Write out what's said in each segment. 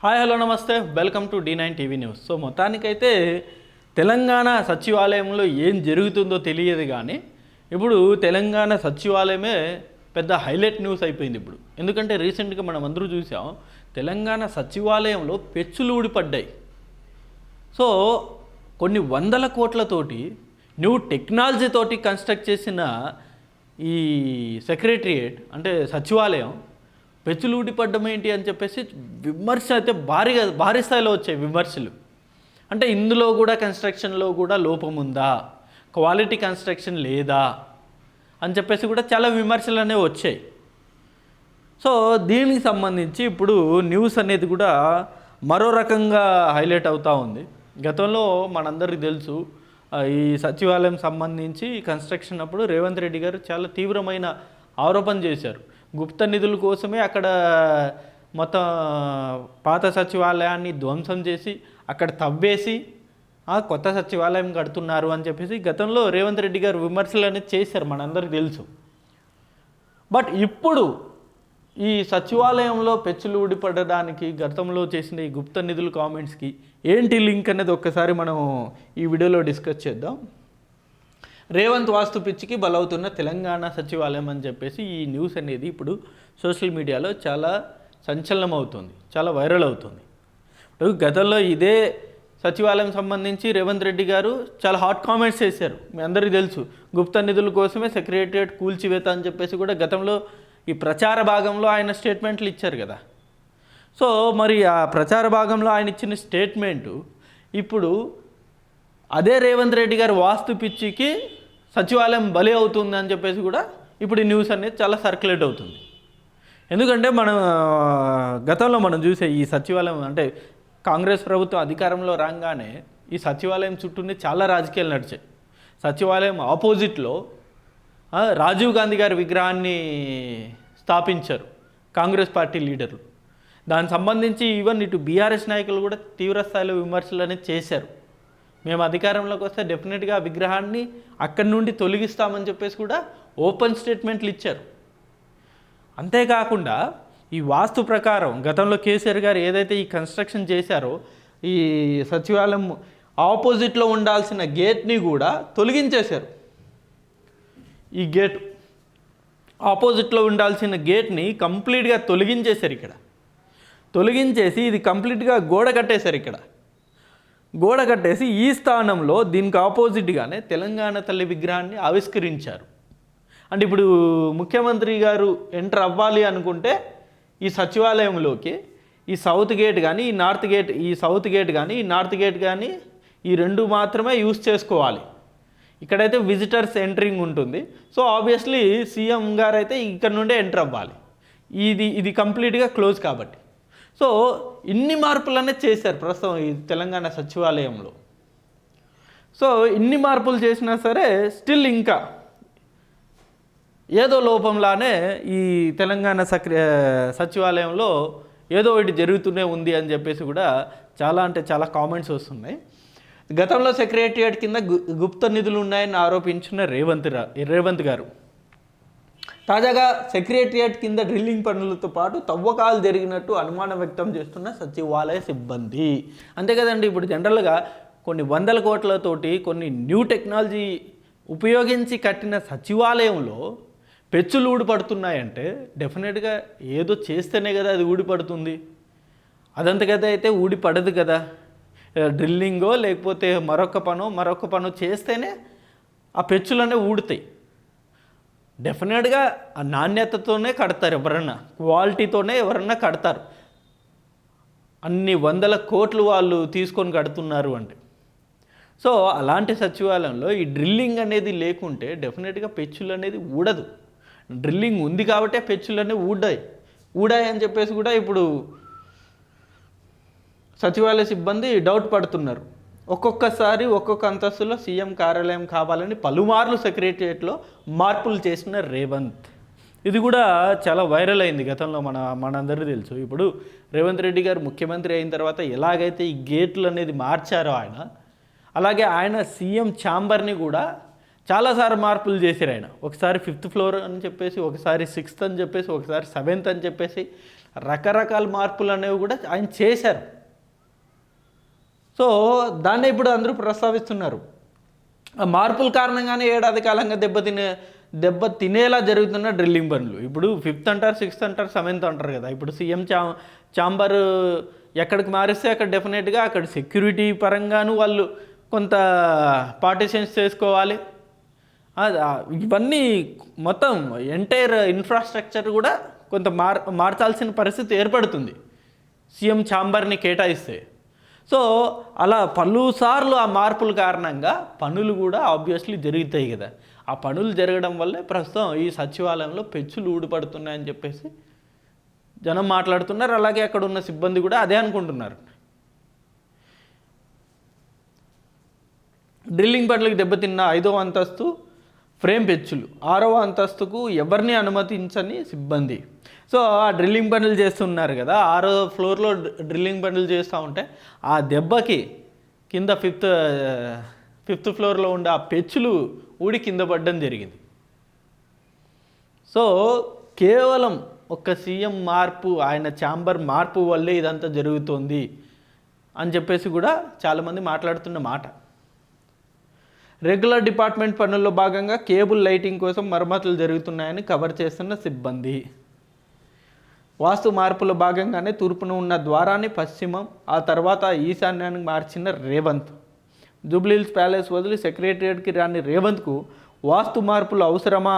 Hi hello నమస్తే welcome to D9 TV news. So మొత్తానికైతే తెలంగాణ సచివాలయంలో ఏం జరుగుతుందో తెలియదు కానీ ఇప్పుడు తెలంగాణ సచివాలయమే పెద్ద హైలైట్ న్యూస్ అయిపోయింది ఇప్పుడు. ఎందుకంటే రీసెంట్గా మనం అందరూ చూసాం తెలంగాణ సచివాలయంలో పెచ్చులు ఊడిపడ్డాయి. సో కొన్ని వందల కోట్లతోటి న్యూ టెక్నాలజీతోటి కన్స్ట్రక్ట్ చేసిన ఈ సెక్రటరియేట్ అంటే సచివాలయం పెచ్చులు ఊడిపడ్డం ఏంటి అని చెప్పేసి విమర్శ అయితే భారీ స్థాయిలో వచ్చాయి విమర్శలు. అంటే ఇందులో కూడా కన్స్ట్రక్షన్లో కూడా లోపం ఉందా, క్వాలిటీ కన్స్ట్రక్షన్ లేదా అని చెప్పేసి కూడా చాలా విమర్శలు అనేవి వచ్చాయి. సో దీనికి సంబంధించి ఇప్పుడు న్యూస్ అనేది కూడా మరో రకంగా హైలైట్ అవుతూ ఉంది. గతంలో మనందరికీ తెలుసు ఈ సచివాలయం సంబంధించి కన్స్ట్రక్షన్ అప్పుడు రేవంత్ రెడ్డి గారు చాలా తీవ్రమైన ఆరోపణ చేశారు. గుప్త నిధుల కోసమే అక్కడ మొత్తం పాత సచివాలయాన్ని ధ్వంసం చేసి అక్కడ తవ్వేసి కొత్త సచివాలయం కడుతున్నారు అని చెప్పేసి గతంలో రేవంత్ రెడ్డి గారు విమర్శలు అనేది చేశారు, మనందరికీ తెలుసు. బట్ ఇప్పుడు ఈ సచివాలయంలో పెచ్చులు ఊడిపడడానికి గతంలో చేసిన ఈ గుప్త నిధుల కామెంట్స్కి ఏంటి లింక్ అనేది ఒక్కసారి మనం ఈ వీడియోలో డిస్కస్ చేద్దాం. రేవంత్ వాస్తు పిచ్చికి బలవుతున్న తెలంగాణ సచివాలయం అని చెప్పేసి ఈ న్యూస్ అనేది ఇప్పుడు సోషల్ మీడియాలో చాలా సంచలనం అవుతుంది, చాలా వైరల్ అవుతుంది. ఇప్పుడు గతంలో ఇదే సచివాలయం సంబంధించి రేవంత్ రెడ్డి గారు చాలా హాట్ కామెంట్స్ చేశారు, మీ అందరికీ తెలుసు. గుప్త నిధుల కోసమే సెక్రటరియట్ కూల్చివేత అని చెప్పేసి కూడా గతంలో ఈ ప్రచార భాగంలో ఆయన స్టేట్మెంట్లు ఇచ్చారు కదా. సో మరి ఆ ప్రచార భాగంలో ఆయన ఇచ్చిన స్టేట్మెంటు ఇప్పుడు అదే రేవంత్ రెడ్డి గారు వాస్తు పిచ్చికి సచివాలయం బలి అవుతుంది అని చెప్పేసి కూడా ఇప్పుడు ఈ న్యూస్ అనేది చాలా సర్క్యులేట్ అవుతుంది. ఎందుకంటే గతంలో మనం చూసే ఈ సచివాలయం అంటే కాంగ్రెస్ ప్రభుత్వం అధికారంలో రాగానే ఈ సచివాలయం చుట్టూనే చాలా రాజకీయాలు నడిచాయి. సచివాలయం ఆపోజిట్లో రాజీవ్ గాంధీ గారి విగ్రహాన్ని స్థాపించారు కాంగ్రెస్ పార్టీ లీడర్లు. దానికి సంబంధించి ఈవెన్ ఇటు బీఆర్ఎస్ నాయకులు కూడా తీవ్రస్థాయిలో విమర్శలు అనేది చేశారు. మేము అధికారంలోకి వస్తే డెఫినెట్గా ఆ విగ్రహాన్ని అక్కడి నుండి తొలగిస్తామని చెప్పేసి కూడా ఓపెన్ స్టేట్మెంట్లు ఇచ్చారు. అంతేకాకుండా ఈ వాస్తు ప్రకారం గతంలో కేసీఆర్ గారు ఏదైతే ఈ కన్స్ట్రక్షన్ చేశారో ఈ సచివాలయం ఆపోజిట్లో ఉండాల్సిన గేట్ని కూడా తొలగించేశారు. ఈ గేట్ ఆపోజిట్లో ఉండాల్సిన గేట్ని కంప్లీట్గా తొలగించేశారు. ఇక్కడ తొలగించేసి ఇది కంప్లీట్గా గోడ కట్టేశారు. ఇక్కడ గోడ కట్టేసి ఈ స్థానంలో దీనికి ఆపోజిట్గానే తెలంగాణ తల్లి విగ్రహాన్ని ఆవిష్కరించారు. అంటే ఇప్పుడు ముఖ్యమంత్రి గారు ఎంటర్ అవ్వాలి అనుకుంటే ఈ సచివాలయంలోకి ఈ సౌత్ గేట్ కానీ ఈ నార్త్ గేట్, ఈ సౌత్ గేట్ కానీ ఈ నార్త్ గేట్ కానీ ఈ రెండు మాత్రమే యూజ్ చేసుకోవాలి. ఇక్కడైతే విజిటర్స్ ఎంట్రింగ్ ఉంటుంది. సో ఆబ్వియస్లీ సీఎం గారు అయితే ఇక్కడ నుండే ఎంటర్ అవ్వాలి. ఇది కంప్లీట్గా క్లోజ్ కాబట్టి. సో ఇన్ని మార్పులనే చేశారు ప్రస్తుతం ఈ తెలంగాణ సచివాలయంలో. సో ఇన్ని మార్పులు చేసినా సరే స్టిల్ ఇంకా ఏదో లోపంలానే ఈ తెలంగాణ సచివాలయంలో ఏదో ఒకటి జరుగుతూనే ఉంది అని చెప్పేసి కూడా చాలా అంటే చాలా కామెంట్స్ వస్తున్నాయి. గతంలో సెక్రటరియట్ కింద గుప్త నిధులు ఉన్నాయని ఆరోపించిన రేవంత్ గారు తాజాగా సెక్రటరియట్ కింద డ్రిల్లింగ్ పనులతో పాటు తవ్వకాలు జరిగినట్టు అనుమానం వ్యక్తం చేస్తున్న సచివాలయ సిబ్బంది. అంతే కదండి, ఇప్పుడు జనరల్గా కొన్ని వందల కోట్లతోటి కొన్ని న్యూ టెక్నాలజీ ఉపయోగించి కట్టిన సచివాలయంలో పెచ్చులు ఊడిపడుతున్నాయంటే డెఫినెట్గా ఏదో చేస్తేనే కదా అది ఊడిపడుతుంది. అదంతకదా అయితే ఊడిపడదు కదా. డ్రిల్లింగో లేకపోతే మరొక పనో చేస్తేనే ఆ పెచ్చులనే ఊడుతాయి. డెఫినెట్గా ఆ నాణ్యతతోనే కడతారు, ఎవరన్నా క్వాలిటీతోనే ఎవరన్నా కడతారు. అన్ని వందల కోట్లు వాళ్ళు తీసుకొని కడుతున్నారు అంటే. సో అలాంటి సచివాలయంలో ఈ డ్రిల్లింగ్ అనేది లేకుంటే డెఫినెట్గా పెచ్చులు అనేది ఊడదు. డ్రిల్లింగ్ ఉంది కాబట్టి ఆ పెచ్చులు అనేవి ఊడాయి అని చెప్పేసి కూడా ఇప్పుడు సచివాలయ సిబ్బంది డౌట్ పడుతున్నారు. ఒక్కొక్కసారి ఒక్కొక్క అంతస్తులో సీఎం కార్యాలయం కావాలని పలుమార్లు సెక్రటరియట్లో మార్పులు చేసిన రేవంత్. ఇది కూడా చాలా వైరల్ అయింది గతంలో మనందరికీ తెలుసు. ఇప్పుడు రేవంత్ రెడ్డి గారు ముఖ్యమంత్రి అయిన తర్వాత ఎలాగైతే ఈ గేట్లు అనేది మార్చారో అలాగే ఆయన సీఎం ఛాంబర్ని కూడా చాలాసార్లు మార్పులు చేశారు ఆయన. ఒకసారి 5th ఫ్లోర్ అని చెప్పేసి, ఒకసారి 6th అని చెప్పేసి, ఒకసారి 7th అని చెప్పేసి, రకరకాల మార్పులు అనేవి కూడా ఆయన చేశారు. సో దాన్ని ఇప్పుడు అందరూ ప్రస్తావిస్తున్నారు. ఆ మార్పుల కారణంగానే ఏడాది కాలంగా దెబ్బ తినేలా జరుగుతున్న డ్రిల్లింగ్ పనులు. ఇప్పుడు 5th అంటారు, 6th అంటారు, 7th అంటారు కదా. ఇప్పుడు సీఎం ఛాంబర్ ఎక్కడికి మారిస్తే అక్కడ డెఫినెట్గా అక్కడ సెక్యూరిటీ పరంగాను వాళ్ళు కొంత పార్టిషన్స్ చేసుకోవాలి. ఇవన్నీ మొత్తం ఎంటైర్ ఇన్ఫ్రాస్ట్రక్చర్ కూడా కొంత మార్చాల్సిన పరిస్థితి ఏర్పడుతుంది సీఎం ఛాంబర్ని కేటాయిస్తే. సో అలా పలుసార్లు ఆ మార్పుల కారణంగా పనులు కూడా ఆబ్వియస్లీ జరుగుతాయి కదా. ఆ పనులు జరగడం వల్లే ప్రస్తుతం ఈ సచివాలయంలో పెచ్చులు ఊడిపడుతున్నాయని చెప్పేసి జనం మాట్లాడుతున్నారు. అలాగే అక్కడ ఉన్న సిబ్బంది కూడా అదే అనుకుంటున్నారు. డ్రిల్లింగ్ పనులకు దెబ్బతిన్న 5వ అంతస్తు ఫ్రేమ్ పెచ్చులు, 6వ అంతస్తుకు ఎవరిని అనుమతించని సిబ్బంది. సో ఆ డ్రిల్లింగ్ పనులు చేస్తున్నారు కదా, 6వ ఫ్లోర్లో డ్రిల్లింగ్ పనులు చేస్తూ ఉంటే ఆ దెబ్బకి కింద ఫిఫ్త్ ఫ్లోర్లో ఉండే ఆ పెచ్చులు ఊడి కింద పడడం జరిగింది. సో కేవలం ఒక సీఎం మార్పు, ఆయన ఛాంబర్ మార్పు వల్లే ఇదంతా జరుగుతుంది అని చెప్పేసి కూడా చాలామంది మాట్లాడుతున్న మాట. రెగ్యులర్ డిపార్ట్మెంట్ పనుల్లో భాగంగా కేబుల్ లైటింగ్ కోసం మరమ్మతులు జరుగుతున్నాయని కవర్ చేస్తున్న సిబ్బంది. వాస్తు మార్పులో భాగంగానే తూర్పున ఉన్న ద్వారాన్ని పశ్చిమం, ఆ తర్వాత ఈశాన్యానికి మార్చిన రేవంత్. జూబ్లీహిల్స్ ప్యాలెస్ వదిలి సెక్రటరియట్కి రాని రేవంత్కు వాస్తు మార్పులు అవసరమా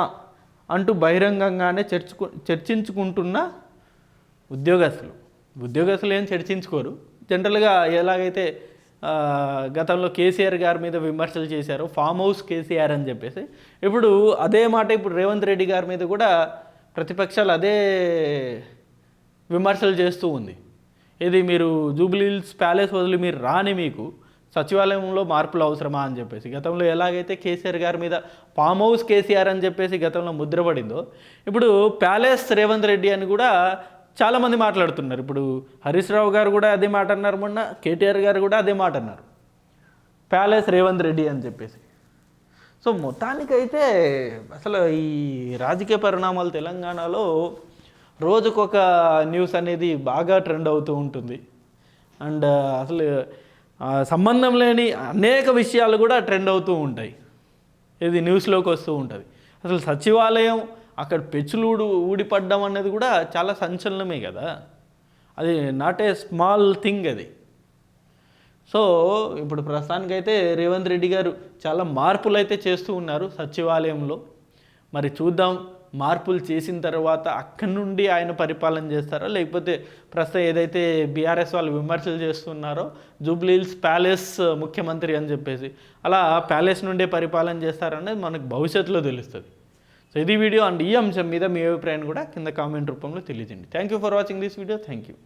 అంటూ బహిరంగంగానే చర్చించుకుంటున్న ఉద్యోగస్తులు ఏం చర్చించుకోరు. జనరల్గా ఎలాగైతే గతంలో కేసీఆర్ గారి మీద విమర్శలు చేశారు, ఫామ్ హౌస్ కేసీఆర్ అని చెప్పేసి, ఇప్పుడు అదే మాట ఇప్పుడు రేవంత్ రెడ్డి గారి మీద కూడా ప్రతిపక్షాలు అదే విమర్శలు చేస్తూ ఉంది. ఇది మీరు జూబ్లీహిల్స్ ప్యాలెస్ వదిలి మీరు రాని మీకు సచివాలయంలో మార్పులు అవసరమా అని చెప్పేసి. గతంలో ఎలాగైతే కేసీఆర్ గారి మీద ఫామ్ హౌస్ కేసీఆర్ అని చెప్పేసి గతంలో ముద్రపడిందో, ఇప్పుడు ప్యాలెస్ రేవంత్ రెడ్డి అని కూడా చాలామంది మాట్లాడుతున్నారు. ఇప్పుడు హరీష్ రావు గారు కూడా అదే మాట అన్నారు, మొన్న కేటీఆర్ గారు కూడా అదే మాట అన్నారు, ప్యాలెస్ రేవంత్ రెడ్డి అని చెప్పేసి. సో మొత్తానికైతే అసలు ఈ రాజకీయ పరిణామాలు తెలంగాణలో రోజుకొక న్యూస్ అనేది బాగా ట్రెండ్ అవుతూ ఉంటుంది. అండ్ అసలు సంబంధం లేని అనేక విషయాలు కూడా ట్రెండ్ అవుతూ ఉంటాయి, ఇది న్యూస్లోకి వస్తూ ఉంటుంది. అసలు సచివాలయం అక్కడ పెచ్చులు ఊడిపడ్డం అనేది కూడా చాలా సంచలనమే కదా, అది నాట్ ఏ స్మాల్ థింగ్ అది. సో ఇప్పుడు ప్రస్తుతానికైతే రేవంత్ రెడ్డి గారు చాలా మార్పులు అయితే చేస్తూ ఉన్నారు సచివాలయంలో. మరి చూద్దాం, మార్పులు చేసిన తర్వాత అక్కడి నుండి ఆయన పరిపాలన చేస్తారా, లేకపోతే ప్రస్తుతం ఏదైతే బీఆర్ఎస్ వాళ్ళు విమర్శలు చేస్తున్నారో జూబ్లీహిల్స్ ప్యాలెస్ ముఖ్యమంత్రి అని చెప్పేసి, అలా ప్యాలెస్ నుండే పరిపాలన చేస్తారనేది మనకు భవిష్యత్తులో తెలుస్తుంది. సో ఇది వీడియో. అండ్ ఈ అంశం మీద మీ అభిప్రాయాన్ని కూడా కింద కామెంట్ రూపంలో తెలియజేయండి. Thank you for watching this video. Thank you.